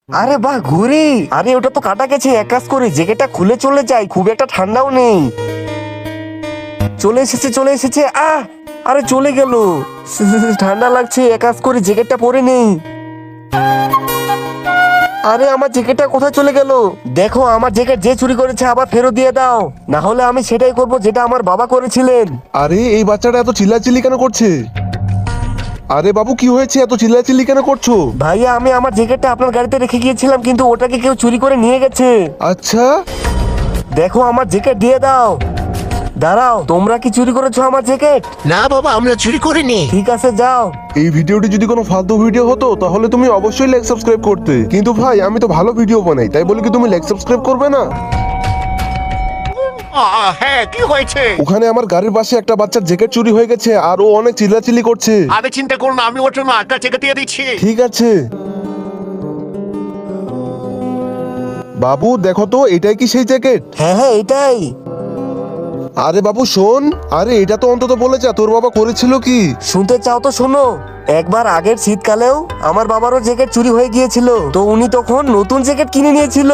আরে বাহ, ঘুড়ি! আরে ওটা তো কাটা গেছে। এক কাজ করি, জ্যাকেটটা খুলে চলে যাই, খুব একটা ঠান্ডাও নেই। চলে এসেছে, চলে এসেছে। আরে চলে গেল। ঠান্ডা লাগছে, এক কাজ করি, জ্যাকেটটা পরে নেই। আরে আমার জ্যাকেটটা কোথায় চলে গেল? দেখো, আমার জ্যাকেট যে চুরি করেছে আবার ফেরত দিয়ে দাও, না হলে আমি সেটাই করব যেটা আমার বাবা করেছিলেন। আরে এই বাচ্চাটা এত চিল্লাচিল্লি কেন করছে? আরে বাবু, কি হয়েছে? এত চিল্লাচিল্লি কেন করছো? ভাইয়া, আমি আমার জ্যাকেটটা আপনার গাড়িতে রেখে গিয়েছিলাম, কিন্তু ওটাকে কেউ চুরি করে নিয়ে গেছে। আচ্ছা, দেখো, আমার জ্যাকেট দিয়ে দাও। দাঁড়াও, তোমরা কি চুরি করেছো আমার জ্যাকেট? না বাবা, আমরা চুরি করিনি। ঠিক আছে, যাও। এই ভিডিওটি যদি কোনো ফালতু ভিডিও হতো তাহলে তুমি অবশ্যই লাইক সাবস্ক্রাইব করতে, কিন্তু ভাই আমি তো ভালো ভিডিও বানাই, তাই বলে কি তুমি লাইক সাবস্ক্রাইব করবে না? হ্যাঁ, কি হয়েছে? ওখানে আমার গাড়ির পাশে একটা বাচ্চার জ্যাকেট চুরি হয়ে গেছে আর ও অনেক চিল্লাচিল্লি করছে। আরে চিন্তা করুন, আমি ওর জন্য একটা চেকে দিয়ে দিচ্ছি। ঠিক আছে বাবু, দেখো তো এটাই কি সেই জ্যাকেট? হ্যাঁ হ্যাঁ, এটাই। আরে বাবু শোন, আরে এটা তো অন্তত বলে যা তোর বাবা করেছিল কি। শুনতে চাও তো শোনো। একবার আগের শীতকালেও আমার বাবারও জ্যাকেট চুরি হয়ে গিয়েছিল, তো উনি তখন নতুন জ্যাকেট কিনে নিয়েছিল।